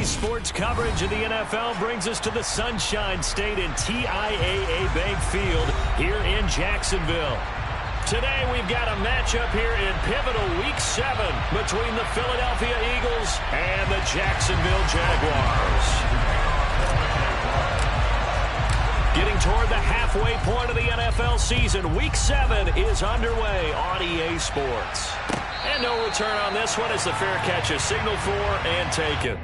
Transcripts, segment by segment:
Daily sports coverage of the NFL brings us to the Sunshine State in TIAA Bank Field here in Jacksonville. Today we've got a matchup here in pivotal Week 7 between the Philadelphia Eagles and the Jacksonville Jaguars. Getting toward the halfway point of the NFL season, Week 7 is underway on EA Sports. And no return on this one as the fair catch is signaled for and taken.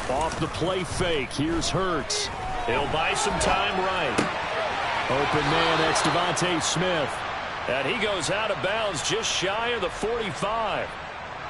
Off the play fake, here's Hurts. He'll buy some time right. Open man, that's Devontae Smith. And he goes out of bounds just shy of the 45.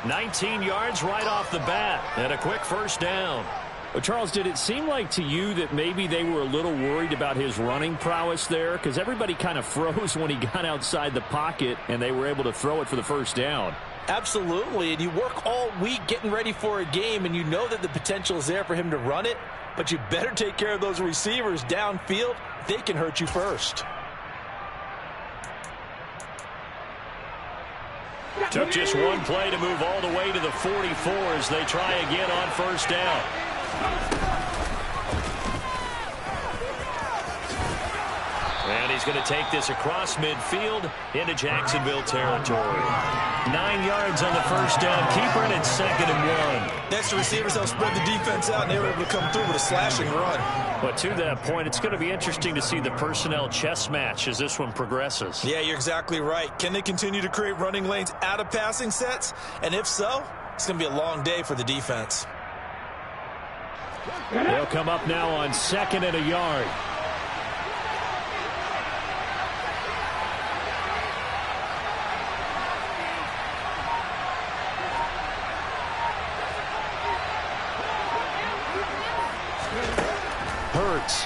19 yards right off the bat, and a quick first down. Well, Charles, did it seem like to you that maybe they were a little worried about his running prowess there? Because everybody kind of froze when he got outside the pocket, and they were able to throw it for the first down. Absolutely, and you work all week getting ready for a game, and you know that the potential is there for him to run it, but you better take care of those receivers downfield. They can hurt you first. Took just one play to move all the way to the 44 as they try again on first down. And he's going to take this across midfield into Jacksonville territory. 9 yards on the first down. Keeper, and it's 2nd and 1. That's the receivers help spread the defense out, and they were able to come through with a slashing run. But to that point, it's going to be interesting to see the personnel chess match as this one progresses. Yeah, you're exactly right. Can they continue to create running lanes out of passing sets? And if so, it's going to be a long day for the defense. They'll come up now on 2nd and a yard. Hurts.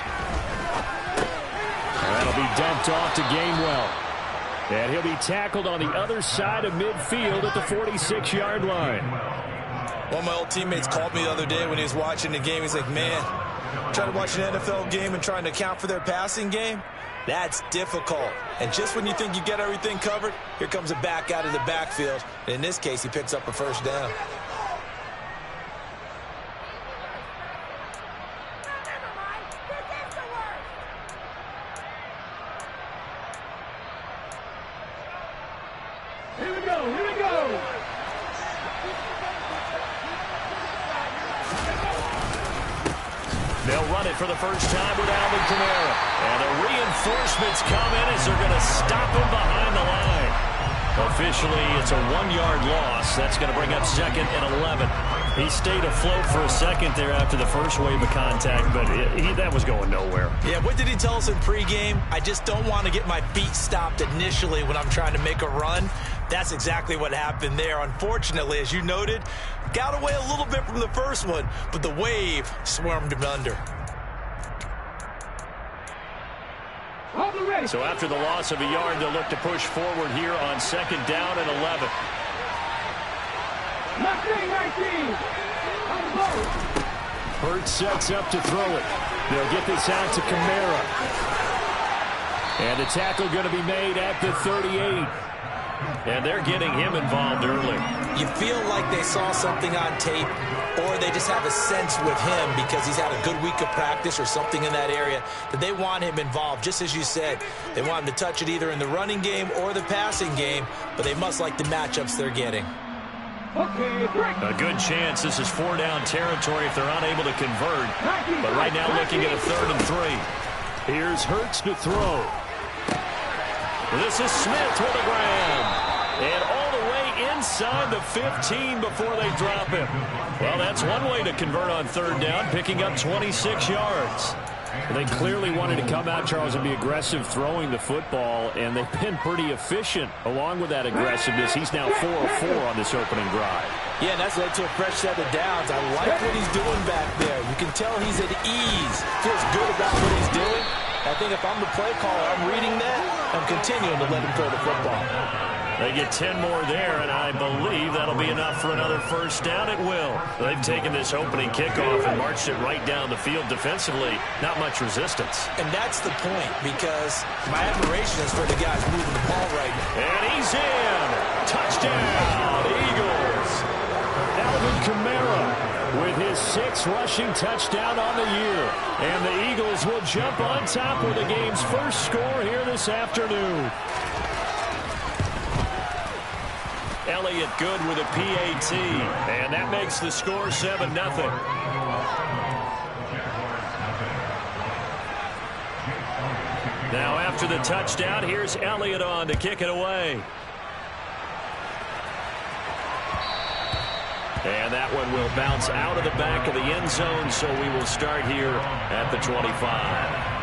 That'll be dumped off to Gainwell. And he'll be tackled on the other side of midfield at the 46-yard line. One of my old teammates called me the other day when he was watching the game. He's like, man, trying to watch an NFL game and trying to account for their passing game, that's difficult. And just when you think you get everything covered, here comes a back out of the backfield. And in this case, he picks up a first down. They'll run it for the first time with Alvin Kamara. And the reinforcements come in as they're going to stop him behind the line. Officially, it's a 1-yard loss. That's going to bring up 2nd and 11. He stayed afloat for a second there after the first wave of contact, but that was going nowhere. Yeah, what did he tell us in pregame? I just don't want to get my feet stopped initially when I'm trying to make a run. That's exactly what happened there. Unfortunately, as you noted, got away a little bit from the first one, but the wave swarmed him under. So after the loss of a yard, they'll look to push forward here on 2nd down and 11. Hurts sets up to throw it. They'll get this out to Kamara. And the tackle going to be made at the 38. And they're getting him involved early. You feel like they saw something on tape, or they just have a sense with him because he's had a good week of practice or something in that area that they want him involved. Just as you said, they want him to touch it either in the running game or the passing game, but they must like the matchups they're getting. A good chance this is 4-down territory if they're unable to convert. But right now looking at a 3rd and 3. Here's Hurts to throw. This is Smith with a grab. And all the way inside the 15 before they drop him. Well, that's one way to convert on third down, picking up 26 yards. They clearly wanted to come out, Charles, and be aggressive throwing the football, and they've been pretty efficient along with that aggressiveness. He's now 4 of 4 on this opening drive. Yeah, and that's led to a fresh set of downs. I like what he's doing back there. You can tell he's at ease. Feels good about what he's doing. I think if I'm the play caller, I'm reading that. I'm continuing to let him throw the football. They get 10 more there, and I believe that'll be enough for another first down. It will. They've taken this opening kickoff and marched it right down the field defensively. Not much resistance. And that's the point, because my admiration is for the guys moving the ball right now. And he's in. Touchdown, Eagles. Alvin Kamara with his 6th rushing touchdown on the year. And the Eagles will jump on top with the game's first score here this afternoon. Elliott good with a PAT, and that makes the score 7-0. Now after the touchdown, here's Elliott on to kick it away. And that one will bounce out of the back of the end zone, so we will start here at the 25.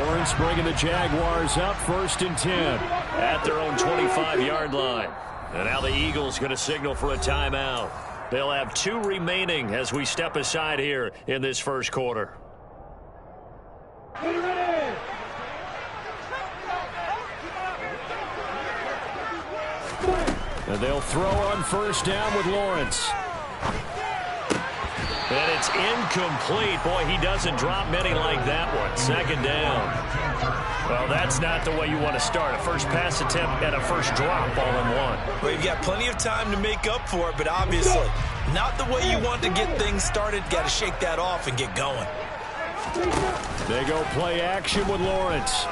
Lawrence bringing the Jaguars up 1st and 10 at their own 25-yard line. And now the Eagles going to signal for a timeout. They'll have 2 remaining as we step aside here in this first quarter. And they'll throw on 1st down with Lawrence. And it's incomplete. Boy, he doesn't drop many like that one. 2nd down. Well, that's not the way you want to start. A first pass attempt and a first drop all in one. Well, you've got plenty of time to make up for it, but obviously not the way you want to get things started. Got to shake that off and get going. They go play action with Lawrence.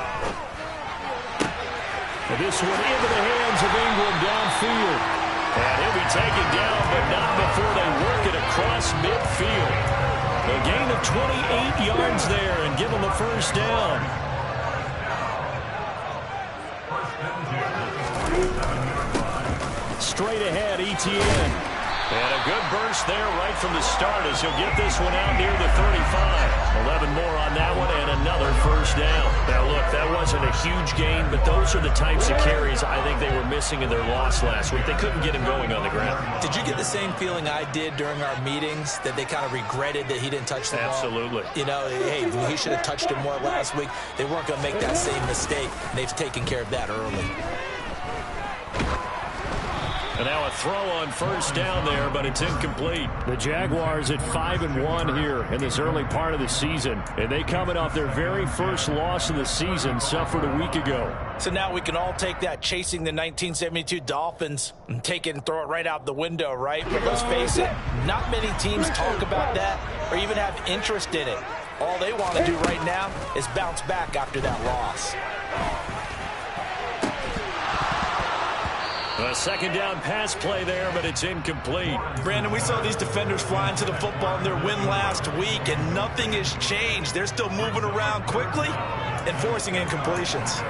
And this one into the hands of Ingram downfield. And he'll be taken down, but not before they work it across midfield. A gain of 28 yards there and give them a first down. Straight ahead, ETN. And a good burst there right from the start as he'll get this one out near the 35. 11 more on that one and another first down. Now, look, that wasn't a huge gain, but those are the types of carries I think they were missing in their loss last week. They couldn't get him going on the ground. Did you get the same feeling I did during our meetings, that they kind of regretted that he didn't touch the ball? Absolutely. You know, hey, he should have touched it more last week. They weren't going to make that same mistake. They've taken care of that early. And now a throw on first down there, but it's incomplete. The Jaguars at 5-1 here in this early part of the season. And they coming off their very first loss of the season, suffered a week ago. So now we can all take that chasing the 1972 Dolphins and take it and throw it right out the window, right? But let's face it, not many teams talk about that or even have interest in it. All they want to do right now is bounce back after that loss. A 2nd down pass play there, but it's incomplete. Brandon, we saw these defenders flying to the football in their win last week, and nothing has changed. They're still moving around quickly and forcing incompletions.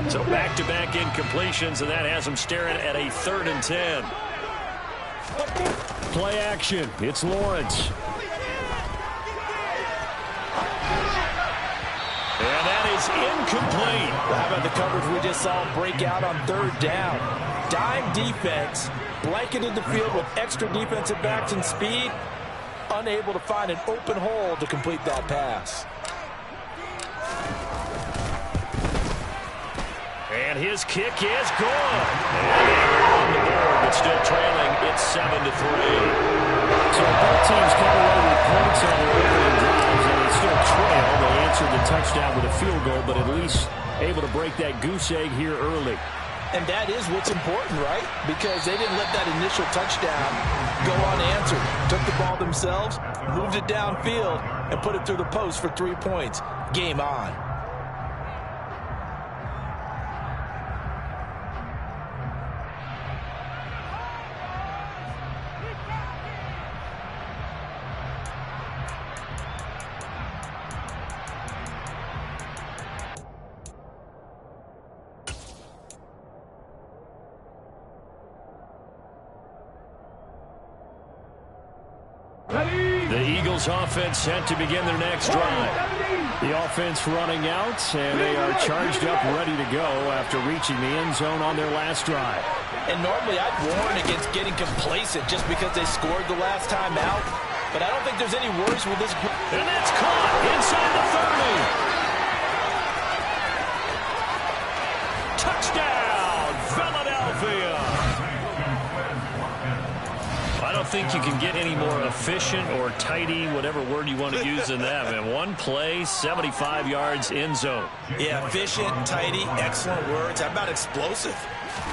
So back-to-back incompletions, and that has them staring at a 3rd and 10. Play action. It's Lawrence. And that is incomplete. Well, how about the coverage we just saw break out on 3rd down? Dime defense, blanketed the field with extra defensive backs and speed, unable to find an open hole to complete that pass. And his kick is good. And they are on the board, but still trailing. It's 7-3. So both teams come away with points on their opening drives, and they still trail. They answered the touchdown with a field goal, but at least able to break that goose egg here early. And that is what's important, right? Because they didn't let that initial touchdown go unanswered. Took the ball themselves, moved it downfield, and put it through the post for 3 points. Game on. Eagles offense set to begin their next drive. The offense running out, and they are charged up, ready to go after reaching the end zone on their last drive. And normally I'd warn against getting complacent just because they scored the last time out. But I don't think there's any worries with this. And that's caught inside the 30. Touchdown, Philadelphia. I don't think you can get any more efficient or tidy, whatever word you want to use than that, man. One play, 75 yards, end zone. Yeah, efficient, tidy, excellent words. How about explosive?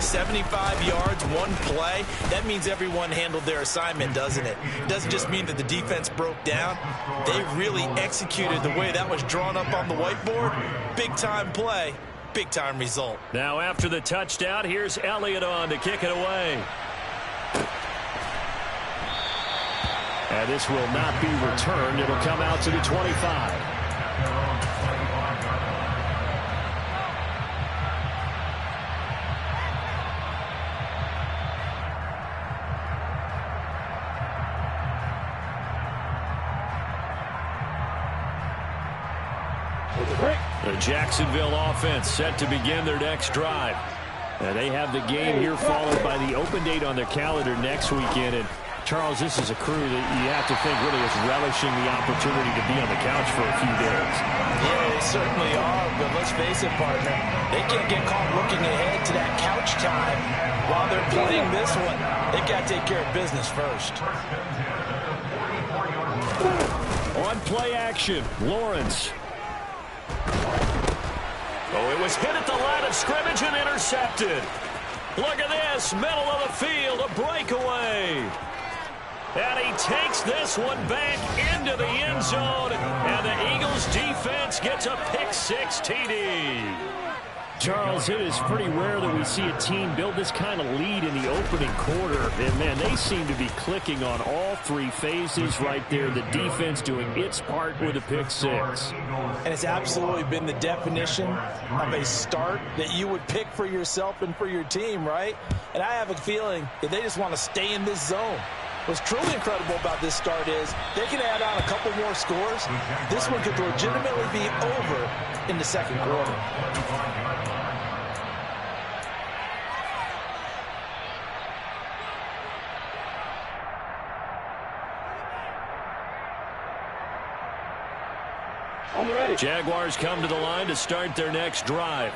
75 yards, one play. That means everyone handled their assignment, doesn't it? It doesn't just mean that the defense broke down. They really executed the way that was drawn up on the whiteboard. Big-time play, big-time result. Now after the touchdown, here's Elliott on to kick it away. And this will not be returned. It'll come out to the 25. The Jacksonville offense set to begin their next drive. And they have the game here followed by the open date on their calendar next weekend. And Charles, this is a crew that you have to think really is relishing the opportunity to be on the couch for a few days. Yeah, they certainly are, but let's face it, partner. They can't get caught looking ahead to that couch time while they're playing this one. They've got to take care of business first. On play action, Lawrence. Oh, it was hit at the line of scrimmage and intercepted. Look at this, middle of the field, a breakaway. And he takes this one back into the end zone, and the Eagles defense gets a pick-6 TD. Charles, it is pretty rare that we see a team build this kind of lead in the opening quarter. And, man, they seem to be clicking on all three phases right there. The defense doing its part with a pick-6. And it's absolutely been the definition of a start that you would pick for yourself and for your team, right? And I have a feeling that they just want to stay in this zone. What's truly incredible about this start is they can add on a couple more scores. This one could legitimately be over in the second quarter. Jaguars come to the line to start their next drive.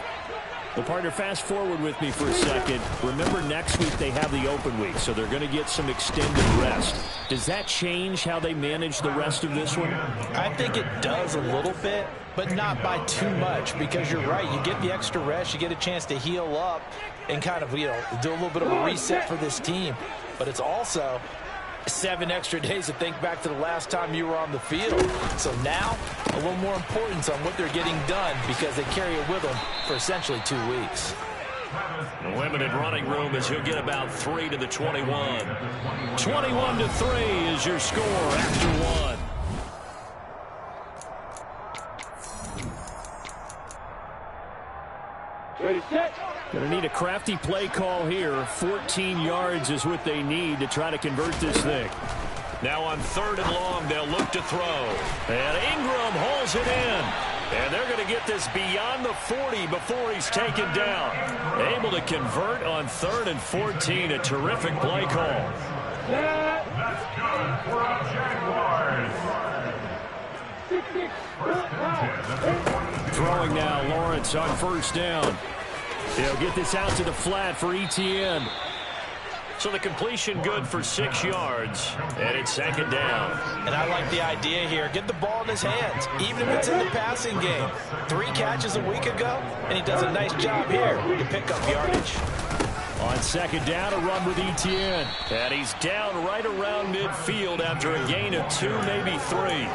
Well, partner, fast forward with me for a second. Remember, next week they have the open week, so they're going to get some extended rest. Does that change how they manage the rest of this one? I think it does a little bit, but not by too much, because you're right. You get the extra rest, you get a chance to heal up and kind of, do a little bit of a reset for this team. But it's also 7 extra days to think back to the last time you were on the field. So now, a little more importance on what they're getting done because they carry it with them for essentially 2 weeks. Limited running room as he'll get about 3 to the 21. 21-3 is your score after 1. Ready, set. Going to need a crafty play call here. 14 yards is what they need to try to convert this thing. Now on 3rd and long, they'll look to throw. And Ingram hauls it in. And they're going to get this beyond the 40 before he's taken down. Able to convert on 3rd and 14. A terrific play call. Let's go for our Jaguars. Throwing now, Lawrence on 1st down. They'll get this out to the flat for Etienne. So the completion good for 6 yards, and it's 2nd down. And I like the idea here. Get the ball in his hands, even if it's in the passing game. 3 catches a week ago, and he does a nice job here to pick up yardage. On 2nd down, a run with Etienne. And he's down right around midfield after a gain of 2, maybe 3.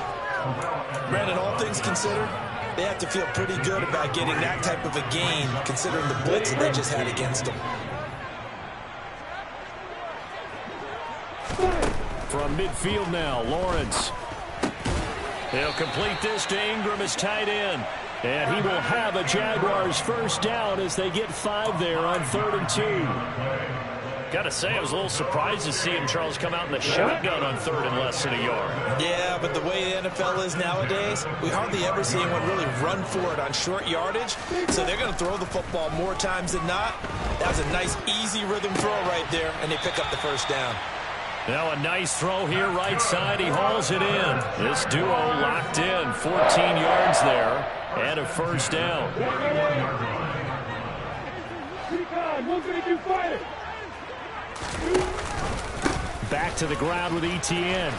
Brandon, all things considered, they have to feel pretty good about getting that type of a gain, considering the blitz that they just had against them. From midfield now, Lawrence. They'll complete this to Ingram as tight end. And he will have a Jaguars 1st down as they get 5 there on 3rd and 2. Gotta say, I was a little surprised to see him, Charles, come out in the shotgun on 3rd and less than a yard. Yeah, but the way the NFL is nowadays, we hardly ever see anyone really run for it on short yardage. So they're going to throw the football more times than not. That was a nice, easy rhythm throw right there, and they pick up the first down. Now a nice throw here right side. He hauls it in. This duo locked in. 14 yards there and a first down. Back to the ground with ETN.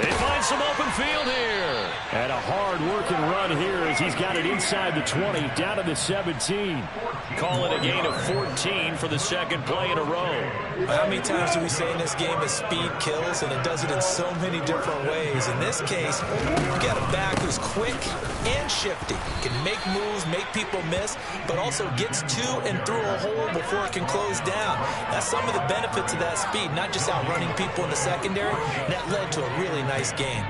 They find some open field here. And a hard-working run here as he's got it inside the 20, down to the 17. Call it a gain of 14 for the second play in a row. How many times do we say in this game that speed kills, and it does it in so many different ways? In this case, you got a back who's quick and shifty, can make moves, make people miss, but also gets to and through a hole before it can close down. That's some of the benefits of that speed, not just outrunning people in the secondary. That led to a really nice game.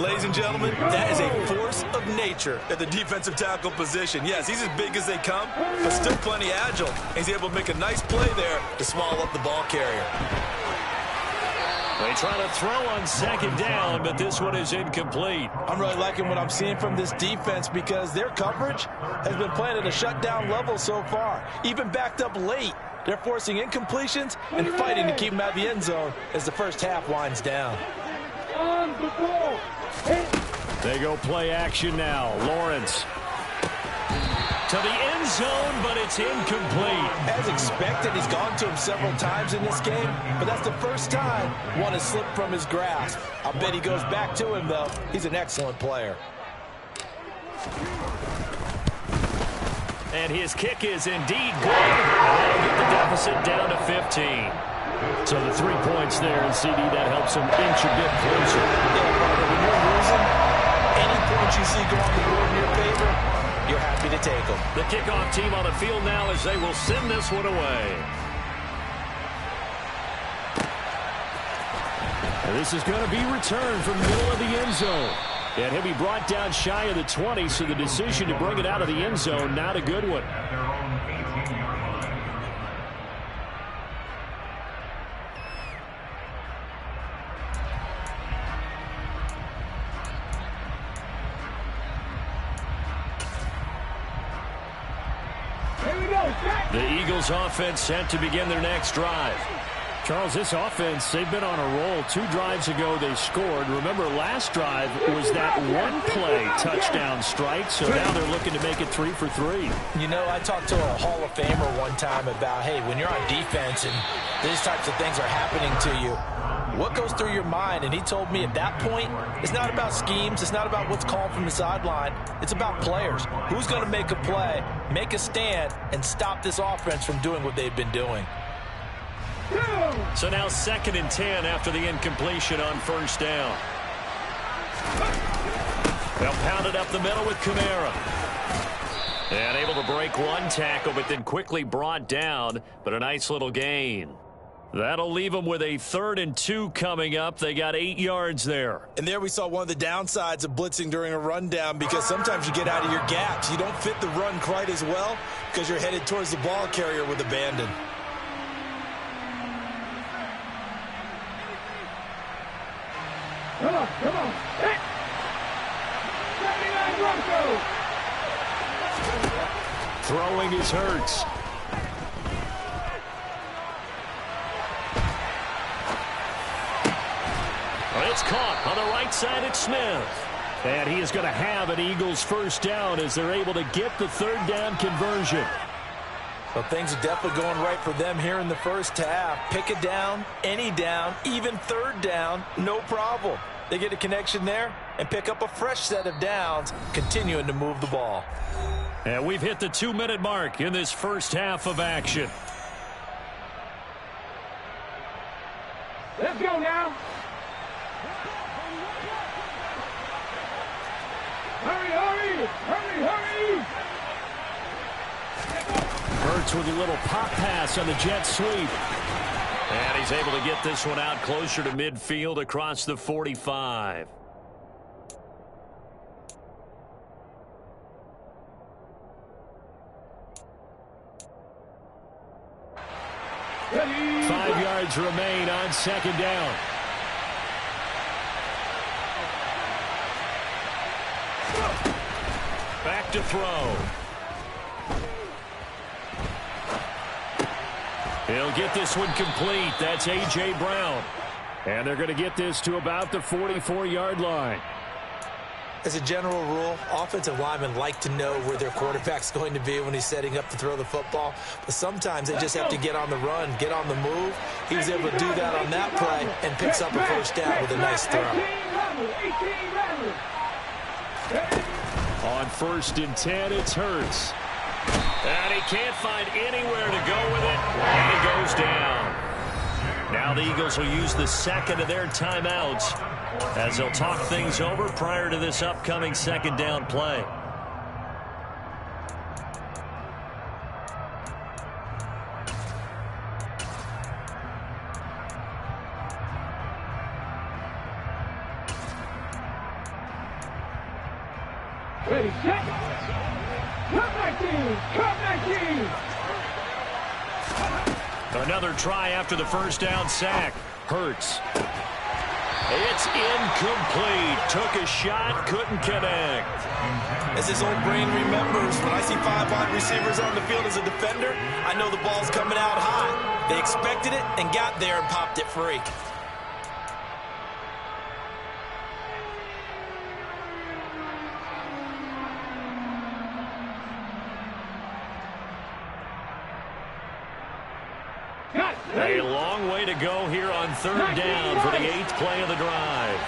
Ladies and gentlemen, that is a force of nature at the defensive tackle position. Yes, he's as big as they come, but still plenty agile. He's able to make a nice play there to swallow up the ball carrier. They try to throw on second down, but this one is incomplete. I'm really liking what I'm seeing from this defense because their coverage has been playing at a shutdown level so far. Even backed up late, they're forcing incompletions and fighting to keep them out of the end zone as the first half winds down. They go play action now. Lawrence to the end zone, but it's incomplete. As expected, he's gone to him several times in this game, but that's the first time one has slipped from his grasp. I'll bet he goes back to him, though. He's an excellent player. And his kick is indeed good. That'll get the deficit down to 15. So the 3 points there, and CD, that helps him inch a bit closer. Yeah, brother, when you're losing, any points you see go on the board in your favor, you're happy to take them. The kickoff team on the field now as they will send this one away. And this is going to be returned from the middle of the end zone. And he'll be brought down shy of the 20, so the decision to bring it out of the end zone, not a good one. The Eagles offense set to begin their next drive. Charles, this offense, they've been on a roll. 2 drives ago, they scored. Remember, last drive was that one-play touchdown strike, so now they're looking to make it 3 for 3. You know, I talked to a Hall of Famer one time about, hey, when you're on defense and these types of things are happening to you, what goes through your mind? And he told me at that point, it's not about schemes. It's not about what's called from the sideline. It's about players. Who's going to make a play, make a stand, and stop this offense from doing what they've been doing. So now 2nd and 10 after the incompletion on first down. They'll pound it up the middle with Kamara. And able to break one tackle, but then quickly brought down, but a nice little gain. That'll leave them with a 3rd and 2 coming up. They got 8 yards there. And there we saw one of the downsides of blitzing during a rundown, because sometimes you get out of your gaps. You don't fit the run quite as well because you're headed towards the ball carrier with abandon. Come on. Hit! 79 Bronco! Throwing is Hurts. It's caught on the right side. It's Smith. And he is going to have an Eagles first down as they're able to get the 3rd down conversion. Well, things are definitely going right for them here in the first half. Pick a down, any down, even 3rd down, no problem. They get a connection there and pick up a fresh set of downs, continuing to move the ball. And we've hit the 2-minute mark in this first half of action. Let's go now. Hurry! Hurts with a little pop pass on the jet sweep. And he's able to get this one out closer to midfield across the 45. 5 yards remain on second down. Back to throw. He'll get this one complete. That's A.J. Brown. And they're going to get this to about the 44-yard line. As a general rule, offensive linemen like to know where their quarterback's going to be when he's setting up to throw the football. But sometimes they just have to get on the run, get on the move. He was able to do that on that play and picks up a first down with a nice throw. On 1st and 10, it's Hurts. And he can't find anywhere to go with it, and he goes down. Now the Eagles will use the second of their timeouts as they'll talk things over prior to this upcoming second down play. Ready, set. Come back in. Come back in. Another try after the first down sack. Hurts. It's incomplete. Took a shot, couldn't connect. As his old brain remembers, when I see 5 wide receivers on the field as a defender, I know the ball's coming out high. They expected it and got there and popped it free. A long way to go here on 3rd down for the 8th play of the drive.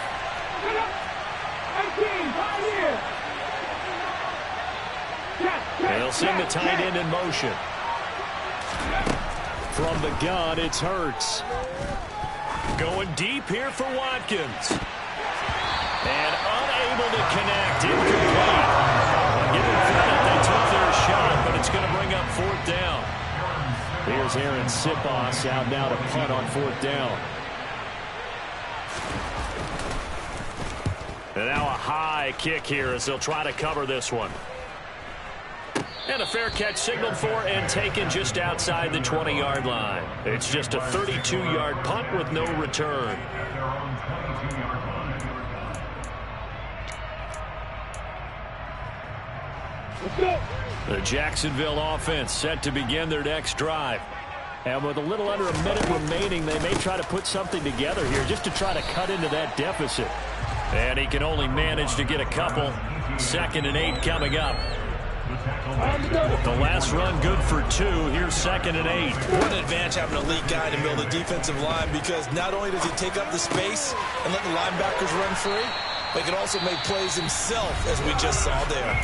They'll send the tight end in motion. From the gun, it's Hurts. Going deep here for Watkins. And unable to connect. Incomplete. Give them credit, they took their shot, but it's going to bring up 4th down. Here's Aaron Sipos out now to punt on 4th down. And now a high kick here as they'll try to cover this one. And a fair catch signaled for and taken just outside the 20-yard line. It's just a 32-yard punt with no return. The Jacksonville offense set to begin their next drive. And with a little under a minute remaining, they may try to put something together here just to try to cut into that deficit. And he can only manage to get a couple. 2nd and 8 coming up. The last run good for 2. Here's 2nd and 8. What an advantage having an elite guy to build a defensive line, because not only does he take up the space and let the linebackers run free, but he can also make plays himself, as we just saw there.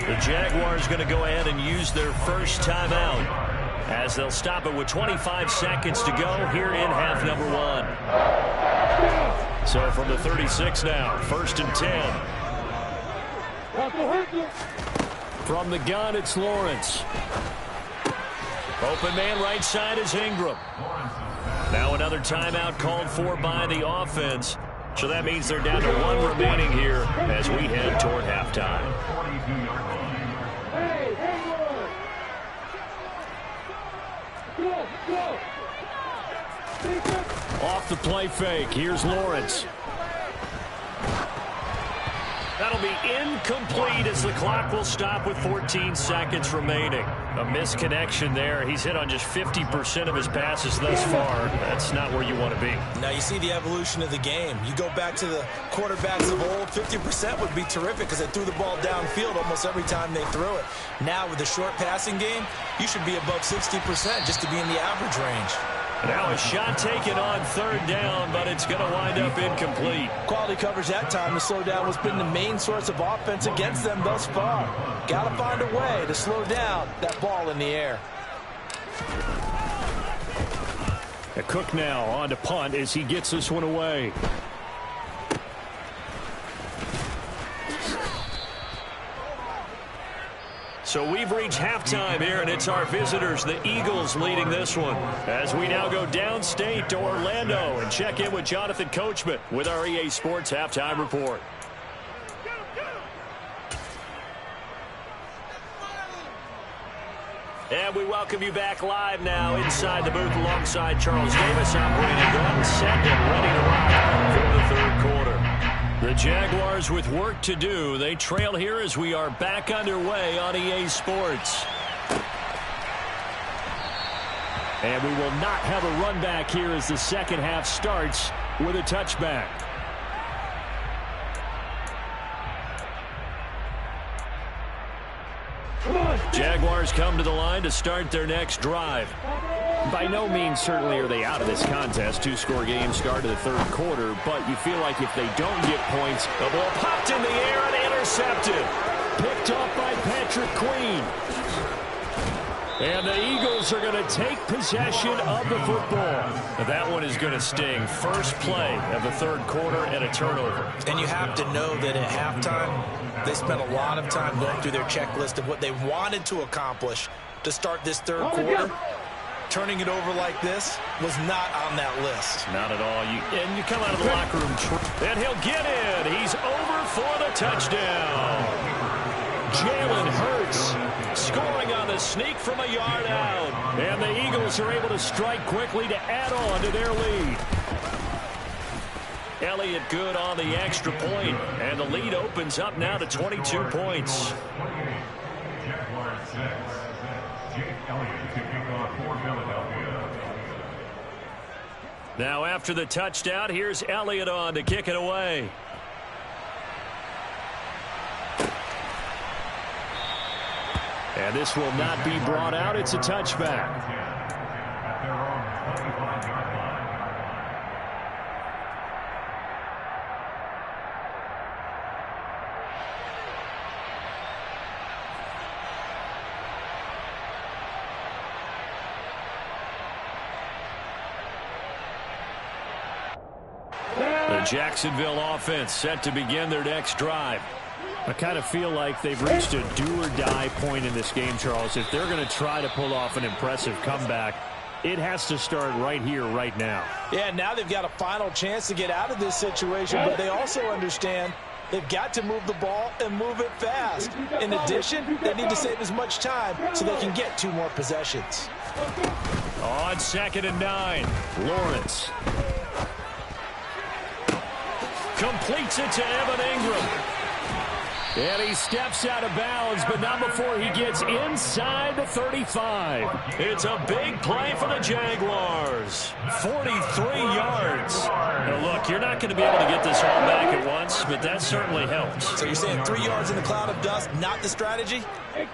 The Jaguars going to go ahead and use their first timeout as they'll stop it with 25 seconds to go here in half number 1. So from the 36 now, 1st and 10. From the gun, it's Lawrence. Open man right side is Ingram. Now another timeout called for by the offense. So that means they're down to 1 remaining here as we head toward halftime. Off the play fake. Here's Lawrence. That'll be incomplete as the clock will stop with 14 seconds remaining. A misconnection there. He's hit on just 50% of his passes thus far. That's not where you want to be. Now you see the evolution of the game. You go back to the quarterbacks of old, 50% would be terrific because they threw the ball downfield almost every time they threw it. Now with the short passing game, you should be above 60% just to be in the average range. Now a shot taken on 3rd down, but it's going to wind up incomplete. Quality coverage that time to slow down what's been the main source of offense against them thus far. Got to find a way to slow down that ball in the air. A Cook now on to punt as he gets this one away. So we've reached halftime here, and it's our visitors, the Eagles, leading this one. As we now go downstate to Orlando and check in with Jonathan Coachman with our EA Sports Halftime Report. And we welcome you back live now inside the booth alongside Charles Davis, operating gun, set and ready to rock for the third quarter. The Jaguars with work to do. They trail here as we are back underway on EA Sports. And we will not have a run back here as the second half starts with a touchback. Jaguars come to the line to start their next drive. By no means certainly are they out of this contest. Two-score game start of the third quarter, but you feel like if they don't get points, the ball popped in the air and intercepted. Picked off by Patrick Queen. And the Eagles are going to take possession of the football. That one is going to sting. First play of the third quarter and a turnover. And you have to know that at halftime, they spent a lot of time going through their checklist of what they wanted to accomplish to start this third quarter. Turning it over like this was not on that list. Not at all. And you come out of the locker room, and he'll get in. He's over for the touchdown. Jalen Hurts scoring on the sneak from a yard out. And the Eagles are able to strike quickly to add on to their lead. Elliott good on the extra point, and the lead opens up now to 22 points. Now after the touchdown, here's Elliott on to kick it away. And this will not be brought out. It's a touchback. The Jacksonville offense set to begin their next drive. I kind of feel like they've reached a do-or-die point in this game, Charles. If they're going to try to pull off an impressive comeback, it has to start right here, right now. Yeah, now they've got a final chance to get out of this situation, but they also understand they've got to move the ball and move it fast. In addition, they need to save as much time so they can get 2 more possessions. On 2nd and 9, Lawrence completes it to Evan Ingram. And he steps out of bounds, but not before he gets inside the 35. It's a big play for the Jaguars. 43 yards. Now look, you're not going to be able to get this all back at once, but that certainly helps. So you're saying 3 yards in the cloud of dust, not the strategy?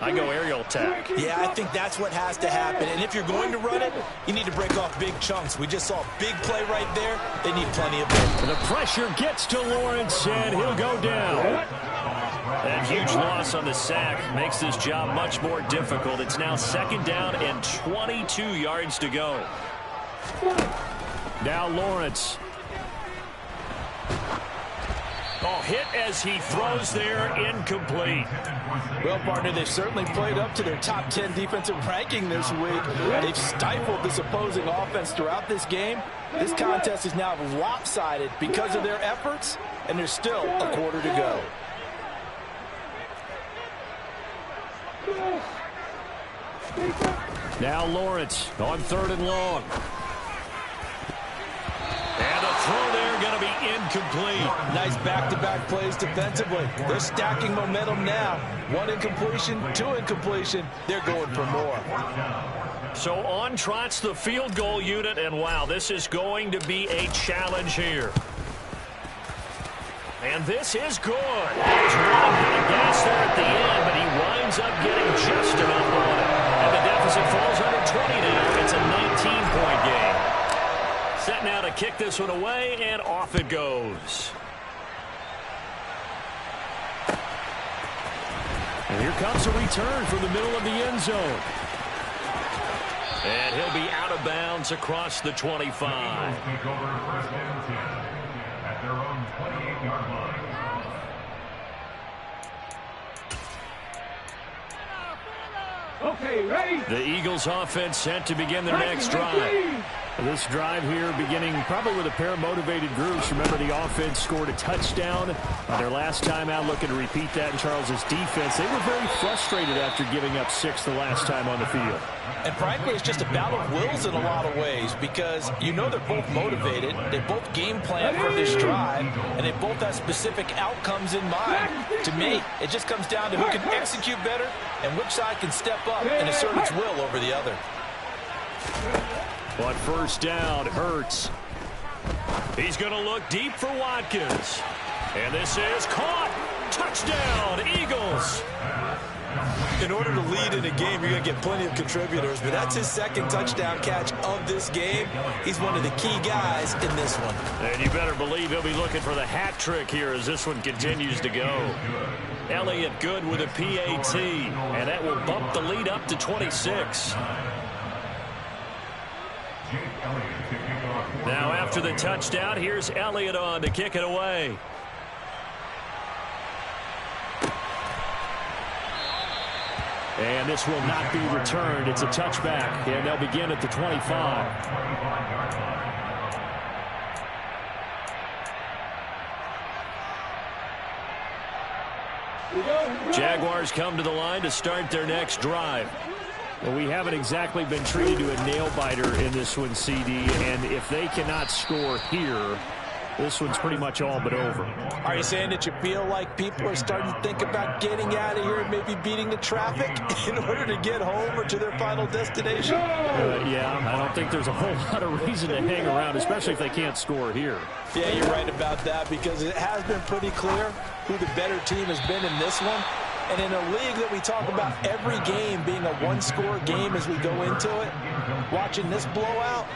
I go aerial attack. Yeah, I think that's what has to happen. And if you're going to run it, you need to break off big chunks. We just saw a big play right there. They need plenty of it. The pressure gets to Lawrence, and he'll go down. That huge loss on the sack makes this job much more difficult. It's now 2nd down and 22 yards to go. Now Lawrence. Oh, hit as he throws there, incomplete. Well, partner, they've certainly played up to their top 10 defensive ranking this week. They've stifled this opposing offense throughout this game. This contest is now lopsided because of their efforts, and there's still a quarter to go. Now Lawrence on 3rd and long. And the throw there going to be incomplete. Nice back-to-back plays defensively. They're stacking momentum now. 1 incompletion, 2 incompletion. They're going for more. So on trots the field goal unit, and wow, this is going to be a challenge here. And this is good. There's one big gas there at the end, but he winds up getting just enough on it. And the deficit falls under 20 now. It's a 19-point game. Set now to kick this one away, and off it goes. And here comes a return from the middle of the end zone. And he'll be out of bounds across the 25. At their own 28-yard line. Okay, ready? The Eagles offense set to begin their next drive. This drive here beginning probably with a pair of motivated groups. Remember, the offense scored a touchdown on their last time out, looking to repeat that in Charles's defense. They were very frustrated after giving up 6 the last time on the field. And frankly, it's just a battle of wills in a lot of ways because you know they're both motivated. They both game plan for this drive, and they both have specific outcomes in mind. To me, it just comes down to who can execute better and which side can step up and assert its will over the other. But first down, Hurts. He's going to look deep for Watkins. And this is caught. Touchdown, Eagles. In order to lead in a game, you're going to get plenty of contributors, but that's his second touchdown catch of this game. He's one of the key guys in this one. And you better believe he'll be looking for the hat trick here as this one continues to go. Elliott good with a PAT, and that will bump the lead up to 26. Now after the touchdown, here's Elliott on to kick it away. And this will not be returned. It's a touchback, and they'll begin at the 25. Jaguars come to the line to start their next drive. Well, we haven't exactly been treated to a nail-biter in this one, CD, and if they cannot score here, this one's pretty much all but over. Are you saying that you feel like people are starting to think about getting out of here and maybe beating the traffic in order to get home or to their final destination? Yeah, I don't think there's a whole lot of reason to hang around, especially if they can't score here. Yeah, you're right about that because it has been pretty clear who the better team has been in this one. And in a league that we talk about every game being a one-score game as we go into it, watching this blowout,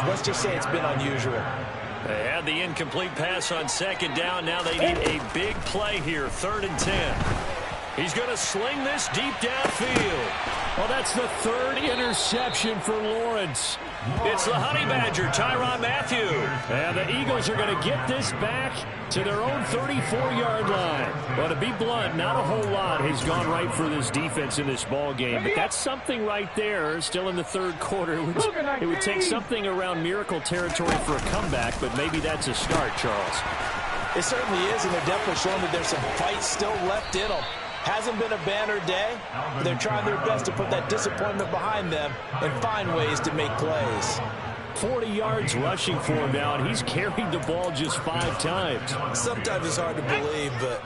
let's just say it's been unusual. They had the incomplete pass on second down. Now they need a big play here, 3rd and 10. He's going to sling this deep downfield. Well, that's the 3rd interception for Lawrence. It's the Honey Badger, Tyrann Mathieu. And the Eagles are going to get this back to their own 34-yard line. But to be blunt, not a whole lot has gone right for this defense in this ball game. But that's something right there, still in the 3rd quarter. It would take something around miracle territory for a comeback, but maybe that's a start, Charles. It certainly is, and they're definitely showing that there's some fight still left in them. Hasn't been a banner day, but they're trying their best to put that disappointment behind them and find ways to make plays. 40 yards rushing for him now, and he's carried the ball just 5 times. Sometimes it's hard to believe, but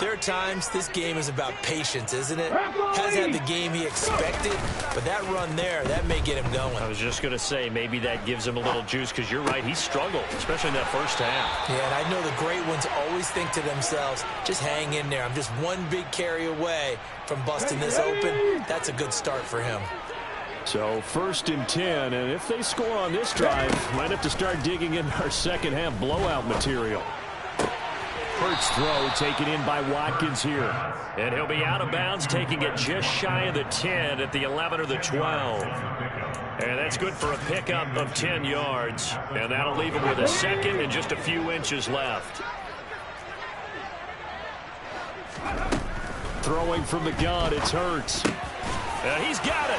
there are times this game is about patience, isn't it? Hasn't had the game he expected, but that run there, that may get him going. I was just going to say, maybe that gives him a little juice, because you're right, he struggled, especially in that first half. Yeah, and I know the great ones always think to themselves, just hang in there. I'm just one big carry away from busting this open. That's a good start for him. So 1st and 10, and if they score on this drive, might have to start digging in our second half blowout material. Hurts throw taken in by Watkins here. And he'll be out of bounds, taking it just shy of the 10 at the 11 or the 12. And that's good for a pickup of 10 yards. And that'll leave him with a second and just a few inches left. Throwing from the gun, it's Hurts. And he's got it.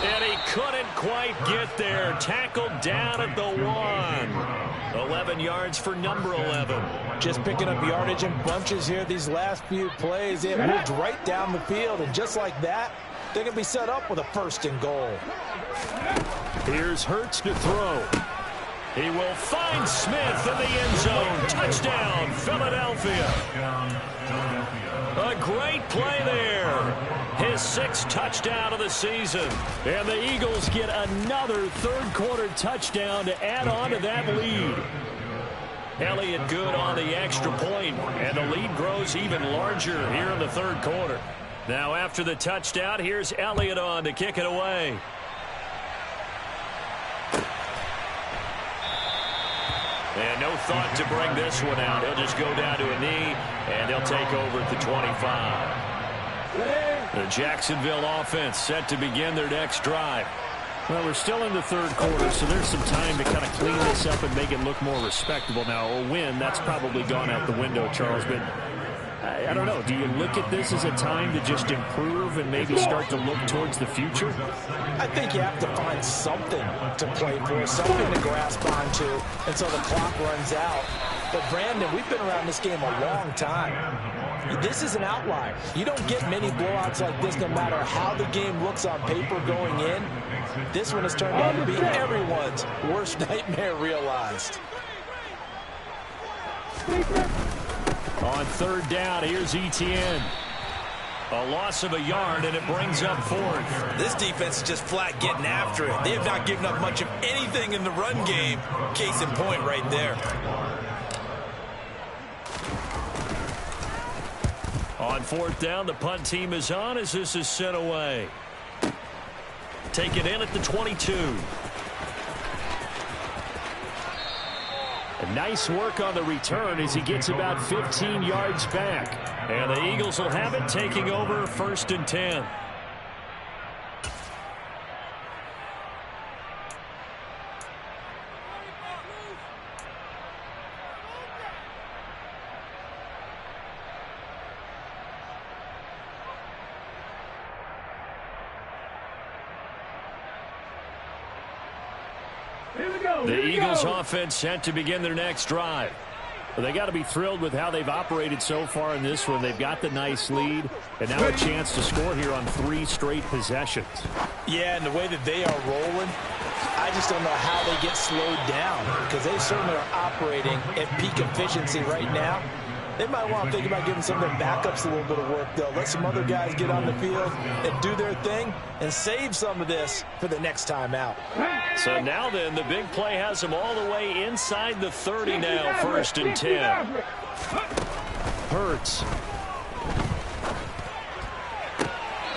And he couldn't quite get there. Tackled down at the 1. 11 yards for number 11. Just picking up yardage in bunches here these last few plays. They have moved right down the field, and just like that, they're going to be set up with a 1st and goal. Here's Hurts to throw. He will find Smith in the end zone. Touchdown, Philadelphia. A great play there. His 6th touchdown of the season. And the Eagles get another 3rd quarter touchdown to add on to that lead. Elliott good on the extra point, and the lead grows even larger here in the 3rd quarter. Now after the touchdown, here's Elliott on to kick it away. And no thought to bring this one out. He'll just go down to a knee, and they'll take over at the 25. The Jacksonville offense set to begin their next drive. Well, we're still in the 3rd quarter, so there's some time to kind of clean this up and make it look more respectable. Now, a win, that's probably gone out the window, Charles, but I don't know. Do you look at this as a time to just improve and maybe start to look towards the future? I think you have to find something to play for, something to grasp onto until the clock runs out. But, Brandon, we've been around this game a long time. This is an outlier. You don't get many blowouts like this no matter how the game looks on paper going in. This one has turned out to be everyone's worst nightmare realized. On third down, here's Etienne. A loss of a yard, and it brings up fourth. This defense is just flat getting after it. They have not given up much of anything in the run game. Case in point right there. On fourth down, the punt team is on as this is sent away. Take it in at the 22. A nice work on the return as he gets about 15 yards back. And the Eagles will have it, taking over 1st and 10. The Eagles offense set to begin their next drive. Well, they got to be thrilled with how they've operated so far in this one. They've got the nice lead, and now a chance to score here on 3 straight possessions. Yeah, and the way that they are rolling, I just don't know how they get slowed down because they certainly are operating at peak efficiency right now. They might want to think about giving some of their backups a little bit of work, though. Let some other guys get on the field and do their thing and save some of this for the next time out. So now then, the big play has them all the way inside the 30 now, 1st and 10. Hurts.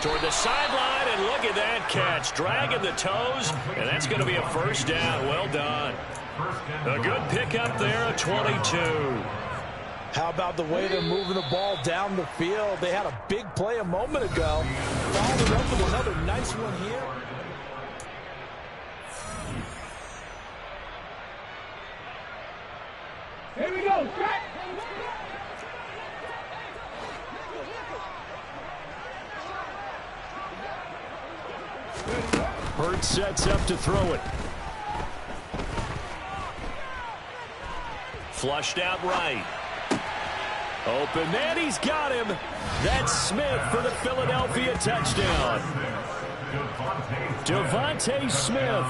Toward the sideline, and look at that catch. Dragging the toes, and that's going to be a 1st down. Well done. A good pickup there at 22. How about the way they're moving the ball down the field? They had a big play a moment ago. Followed it up with another nice one here. Here we go, Jack. Hurts sets up to throw it. Flushed out right. Open man, he's got him. That's Smith for the Philadelphia touchdown. Devontae Smith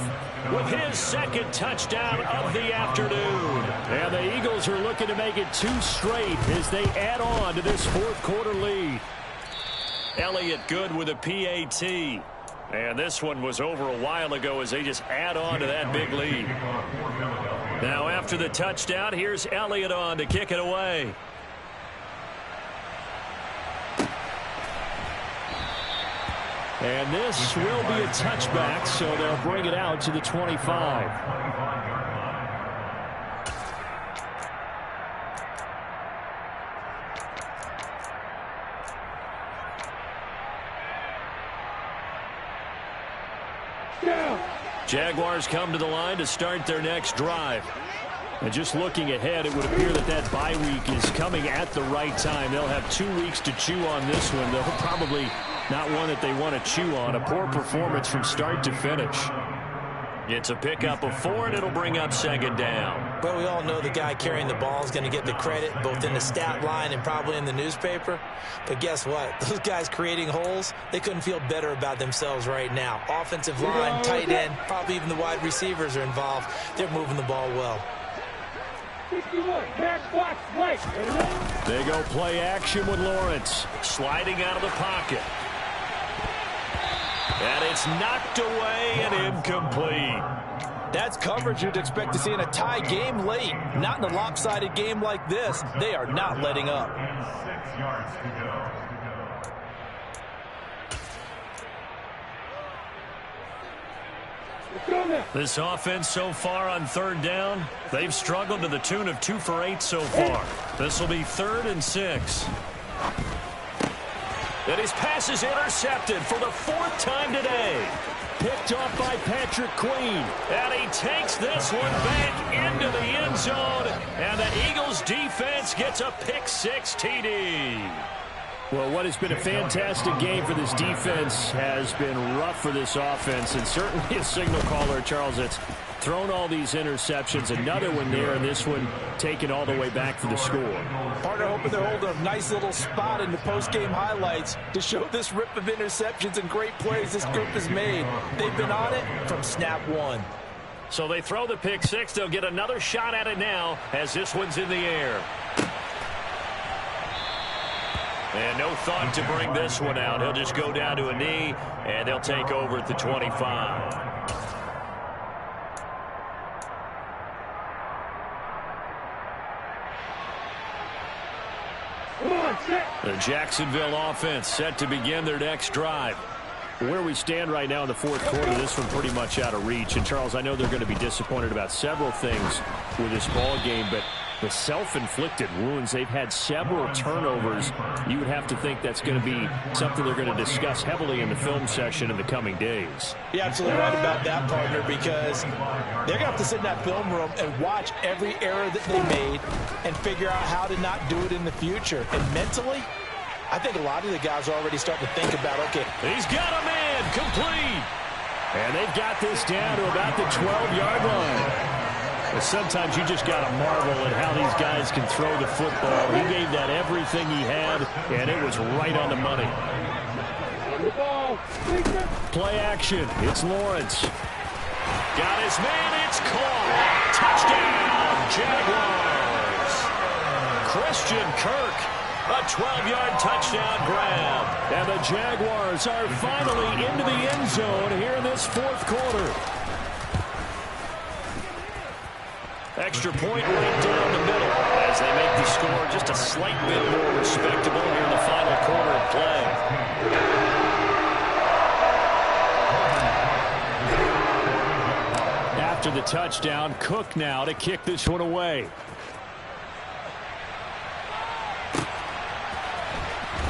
with his 2nd touchdown of the afternoon. And the Eagles are looking to make it 2 straight as they add on to this 4th quarter lead. Elliott good with a PAT. And this one was over a while ago as they just add on to that big lead. Now after the touchdown, here's Elliott on to kick it away. And this will be a touchback, so they'll bring it out to the 25. Jaguars come to the line to start their next drive. And just looking ahead, it would appear that that bye week is coming at the right time. They'll have 2 weeks to chew on this one. They'll probably not one that they want to chew on. A poor performance from start to finish. It's a pickup of 4, and it'll bring up 2nd down. But we all know the guy carrying the ball is going to get the credit both in the stat line and probably in the newspaper. But guess what? Those guys creating holes, they couldn't feel better about themselves right now. Offensive line, tight end, probably even the wide receivers are involved. They're moving the ball well. They go play action with Lawrence. Sliding out of the pocket. And it's knocked away and incomplete. That's coverage you'd expect to see in a tie game late. Not in a lopsided game like this. They are not letting up. 6 yards to go. This offense so far on 3rd down, they've struggled to the tune of 2 for 8 so far. This will be 3rd and 6. And his pass is intercepted for the 4th time today. picked off by Patrick Queen. And he takes this one back into the end zone. And the Eagles defense gets a pick-6 TD. Well, what has been a fantastic game for this defense has been rough for this offense, and certainly a signal caller, Charles, that's thrown all these interceptions. Another one there, and this one taken all the way back for the score. Partner hoping they're holding a nice little spot in the post-game highlights to show this rip of interceptions and great plays this group has made. They've been on it from snap one. So they throw the pick-6. They'll get another shot at it now as this one's in the air. And no thought to bring this one out. He'll just go down to a knee, and they'll take over at the 25. The Jacksonville offense set to begin their next drive. Where we stand right now in the fourth quarter, this one pretty much out of reach. And, Charles, I know they're going to be disappointed about several things with this ball game, but the self-inflicted wounds, they've had several turnovers. You would have to think that's going to be something they're going to discuss heavily in the film session in the coming days. You're absolutely right about that, partner, because they're going to have to sit in that film room and watch every error that they made and figure out how to not do it in the future. And mentally, I think a lot of the guys are already starting to think about, okay, he's got a man complete. And they've got this down to about the 12-yard line. But sometimes you just got to marvel at how these guys can throw the football. He gave that everything he had, and it was right on the money. Play action. It's Lawrence. Got his man. It's caught. Touchdown, Jaguars. Christian Kirk. A 12-yard touchdown grab. And the Jaguars are finally into the end zone here in this fourth quarter. Extra point right down the middle as they make the score just a slight bit more respectable here in the final quarter of play. After the touchdown, Cook now to kick this one away.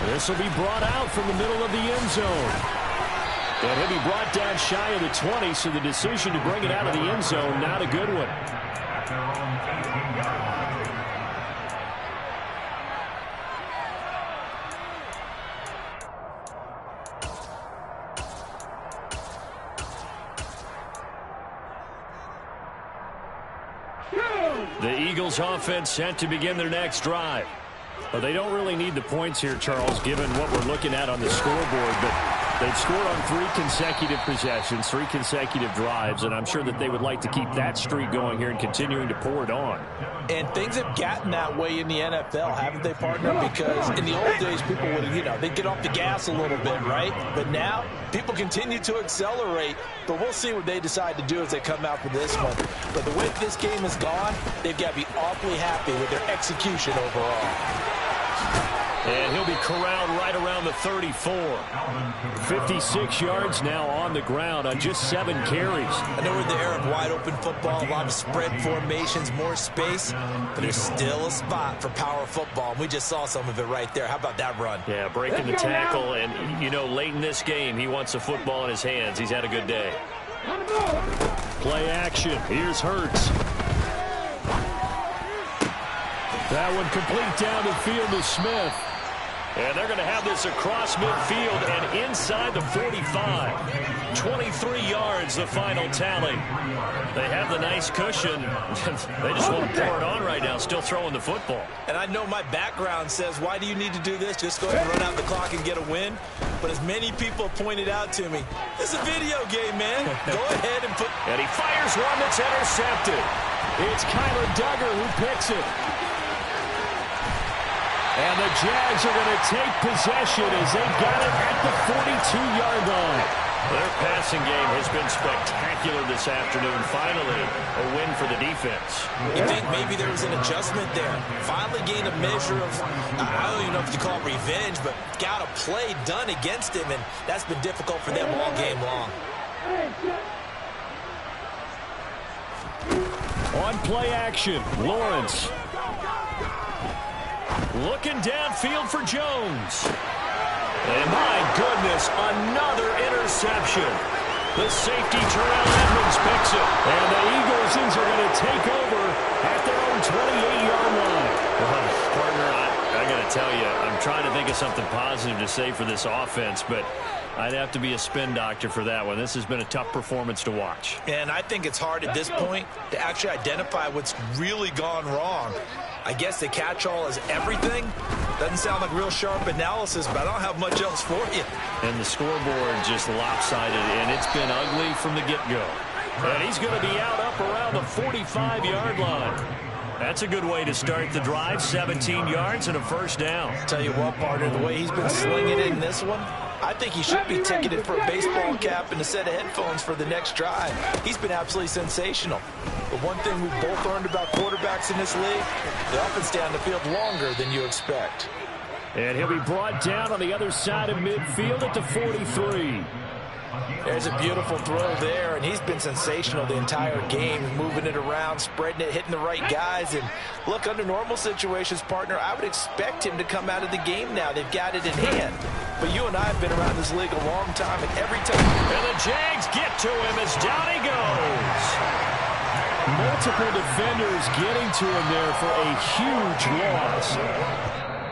This will be brought out from the middle of the end zone. And he'll be brought down shy of the 20, so the decision to bring it out of the end zone, not a good one. The Eagles offense set to begin their next drive. Well, they don't really need the points here, Charles, given what we're looking at on the scoreboard, but they've scored on 3 consecutive possessions, 3 consecutive drives, and I'm sure that they would like to keep that streak going here and continuing to pour it on. And things have gotten that way in the NFL, haven't they, partner? Because in the old days, people would, they'd get off the gas a little bit, right? But now, people continue to accelerate, but we'll see what they decide to do as they come out for this one. But the way this game has gone, they've got to be awfully happy with their execution overall. And he'll be corralled right around the 34. 56 yards now on the ground on just 7 carries. I know we're in the era of wide-open football, a lot of spread formations, more space, but there's still a spot for power football, and we just saw some of it right there. How about that run? Yeah, breaking the tackle, and, late in this game, he wants the football in his hands. He's had a good day. Play action. Here's Hurts. That one complete down the field to Smith. And they're going to have this across midfield and inside the 45. 23 yards, the final tally. They have the nice cushion. They just want to pour it on right now, still throwing the football. And I know my background says, why do you need to do this? Just go ahead and run out the clock and get a win. But as many people pointed out to me, this is a video game, man. Go ahead and put... And he fires one that's intercepted. It's Kyler Duggar who picks it. And the Jags are going to take possession as they've got it at the 42-yard line. Their passing game has been spectacular this afternoon. Finally, a win for the defense. You think maybe there was an adjustment there. Finally gained a measure of, I don't even know if you call it revenge, but got a play done against him, and that's been difficult for them all game long. On play action, Lawrence. Looking downfield for Jones. And my goodness, another interception. The safety, Terrell Edmonds, picks it. And the Eagles are going to take over at their own 28-yard line. Partner, I got to tell you, I'm trying to think of something positive to say for this offense, but I'd have to be a spin doctor for that one. This has been a tough performance to watch. And I think it's hard at this point to actually identify what's really gone wrong. I guess the catch-all is everything. Doesn't sound like real sharp analysis, but I don't have much else for you. And the scoreboard just lopsided, and it's been ugly from the get-go. And he's going to be out up around the 45-yard line. That's a good way to start the drive. 17 yards and a first down. Tell you what, partner, the way he's been slinging it in this one, I think he should be ticketed for a baseball cap and a set of headphones for the next drive. He's been absolutely sensational. But one thing we've both learned about quarterbacks in this league, they often stay on the field longer than you expect. And he'll be brought down on the other side of midfield at the 43. There's a beautiful throw there, and he's been sensational the entire game, moving it around, spreading it, hitting the right guys. And look, under normal situations, partner, I would expect him to come out of the game now. They've got it in hand. But you and I have been around this league a long time, and every time... And the Jags get to him as down he goes. Multiple defenders getting to him there for a huge loss.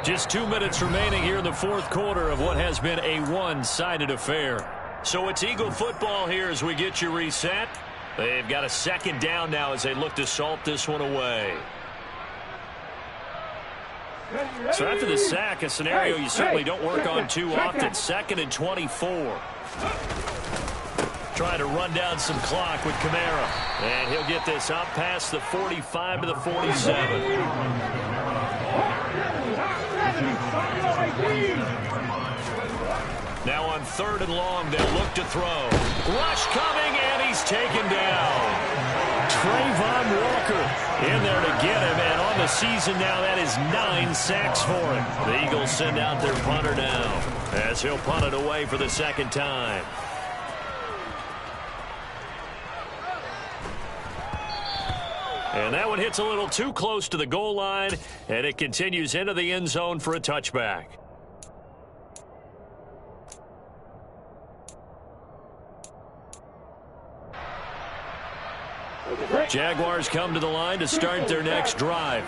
Just 2 minutes remaining here in the fourth quarter of what has been a one-sided affair. So it's Eagle football here as we get you reset. They've got a second down now as they look to salt this one away. So after the sack, a scenario you certainly don't work on too often. 2nd and 24. Trying to run down some clock with Kamara. And he'll get this up past the 45 to the 47. Now on 3rd and long, they'll look to throw. Rush coming, and he's taken down. Trayvon Walker in there to get him, and on the season now, that is 9 sacks for him. The Eagles send out their punter now, as he'll punt it away for the second time. And that one hits a little too close to the goal line, and it continues into the end zone for a touchback. Jaguars come to the line to start their next drive.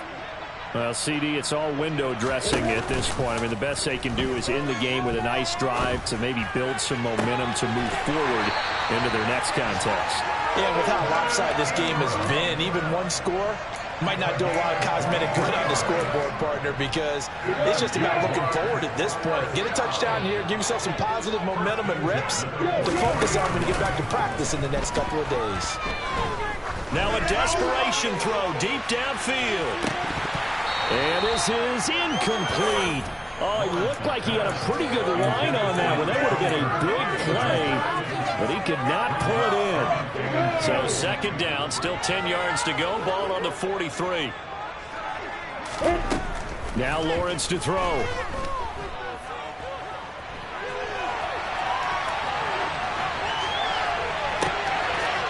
Well, CD, it's all window dressing at this point. I mean, the best they can do is end the game with a nice drive to maybe build some momentum to move forward into their next contest. Yeah, with how lopsided this game has been, even one score might not do a lot of cosmetic good on the scoreboard, partner, because it's just about looking forward at this point. Get a touchdown here, give yourself some positive momentum and reps to focus on when you get back to practice in the next couple of days. Now a desperation throw deep downfield. And this is incomplete. Oh, he looked like he had a pretty good line on that one. That would have been a big play, but he could not pull it in. So second down, still 10 yards to go. Ball on the 43. Now Lawrence to throw.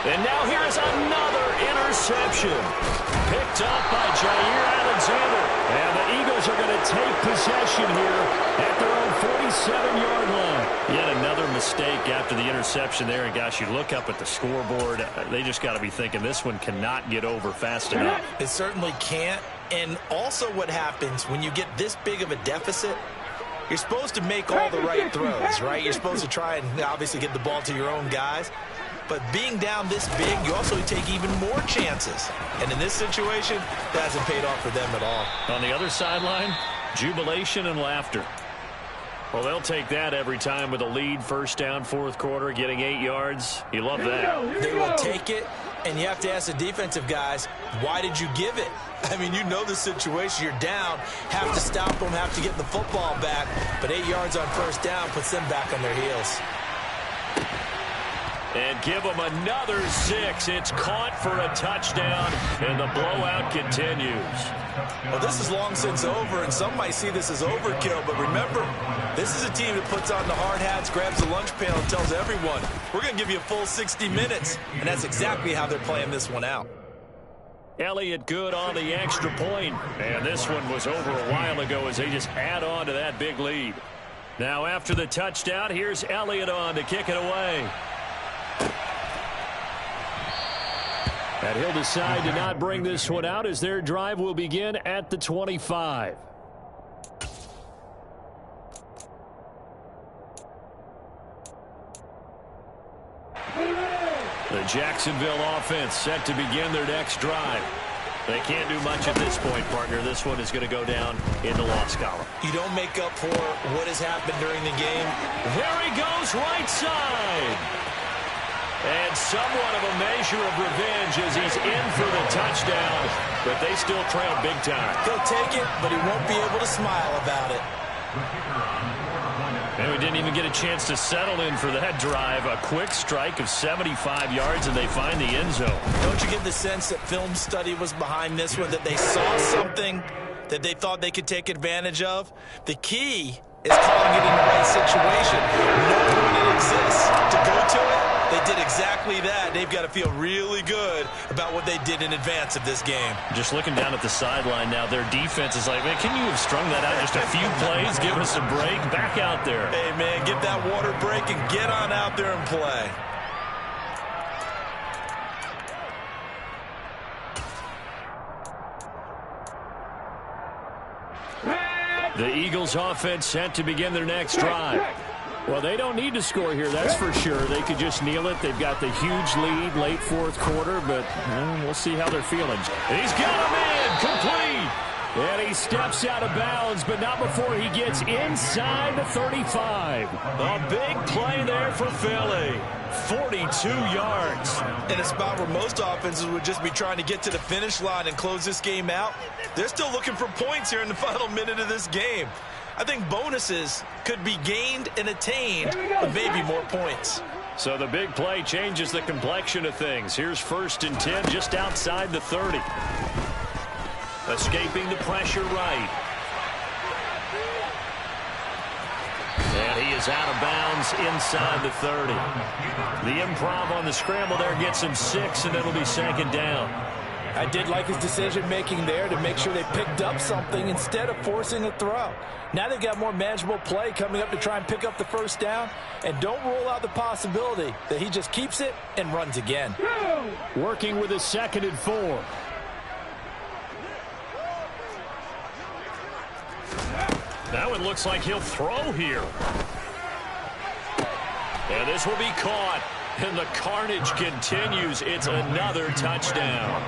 And now here's another interception. Picked up by Jair Alexander. And the Eagles are going to take possession here at their own 47-yard line. Yet another mistake after the interception there. And gosh, you look up at the scoreboard, they just got to be thinking this one cannot get over fast enough. It certainly can't. And also what happens when you get this big of a deficit, you're supposed to make all the right throws, right? You're supposed to try and obviously get the ball to your own guys. But being down this big, you also take even more chances. And in this situation, that hasn't paid off for them at all. On the other sideline, jubilation and laughter. Well, they'll take that every time with a lead, first down, fourth quarter, getting 8 yards. You love that. They will take it, and you have to ask the defensive guys, why did you give it? I mean, you know the situation. You're down, have to stop them, have to get the football back. But 8 yards on first down puts them back on their heels. And give them another 6. It's caught for a touchdown, and the blowout continues. Well, this is long since over, and some might see this as overkill. But remember, this is a team that puts on the hard hats, grabs the lunch pail, and tells everyone, we're going to give you a full 60 minutes. And that's exactly how they're playing this one out. Elliott good on the extra point. And this one was over a while ago as they just add on to that big lead. Now after the touchdown, here's Elliott on to kick it away. And he'll decide to not bring this one out as their drive will begin at the 25. The Jacksonville offense set to begin their next drive. They can't do much at this point, partner. This one is going to go down in the loss column. You don't make up for what has happened during the game. There he goes, right side. And somewhat of a measure of revenge as he's in for the touchdown. But they still trail big time. He'll take it, but he won't be able to smile about it. And we didn't even get a chance to settle in for that drive. A quick strike of 75 yards, and they find the end zone. Don't you get the sense that film study was behind this one, that they saw something that they thought they could take advantage of? The key is calling it in the right situation. Knowing when it exists to go to it, they did exactly that. They've got to feel really good about what they did in advance of this game. Just looking down at the sideline now, their defense is like, man, can you have strung that out just a few plays? Give us a break. Back out there. Hey, man, get that water break and get on out there and play. The Eagles offense set to begin their next drive. Well, they don't need to score here, that's for sure. They could just kneel it. They've got the huge lead late fourth quarter, but we'll see how they're feeling. He's got a man complete. And he steps out of bounds, but not before he gets inside the 35. A big play there for Philly. 42 yards. And it's about where most offenses would just be trying to get to the finish line and close this game out. They're still looking for points here in the final minute of this game. I think bonuses could be gained and attained with maybe more points. So the big play changes the complexion of things. Here's 1st and 10 just outside the 30. Escaping the pressure right. And he is out of bounds inside the 30. The improv on the scramble there gets him 6, and it'll be 2nd down. I did like his decision-making there to make sure they picked up something instead of forcing a throw. Now they've got more manageable play coming up to try and pick up the 1st down. And don't rule out the possibility that he just keeps it and runs again. Working with a 2nd and 4. That one looks like he'll throw here. And this will be caught. And the carnage continues. It's another touchdown.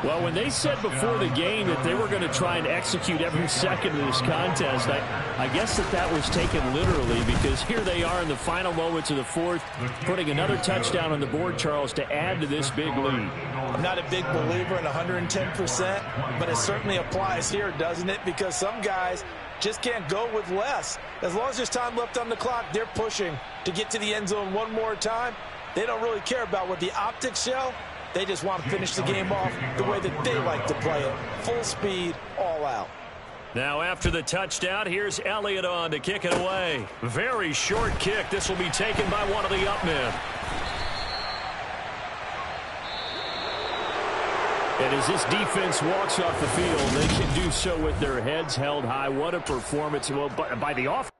Well, when they said before the game that they were going to try and execute every second of this contest, I guess that was taken literally, because here they are in the final moments of the 4th, putting another touchdown on the board, Charles, to add to this big lead. I'm not a big believer in 110%, but it certainly applies here, doesn't it? Because some guys just can't go with less. As long as there's time left on the clock, they're pushing to get to the end zone one more time. They don't really care about what the optics show. They just want to finish the game off the way that they like to play it. Full speed, all out. Now after the touchdown, here's Elliott on to kick it away. Very short kick. This will be taken by one of the up men. And as this defense walks off the field, they can do so with their heads held high. What a performance by the offense.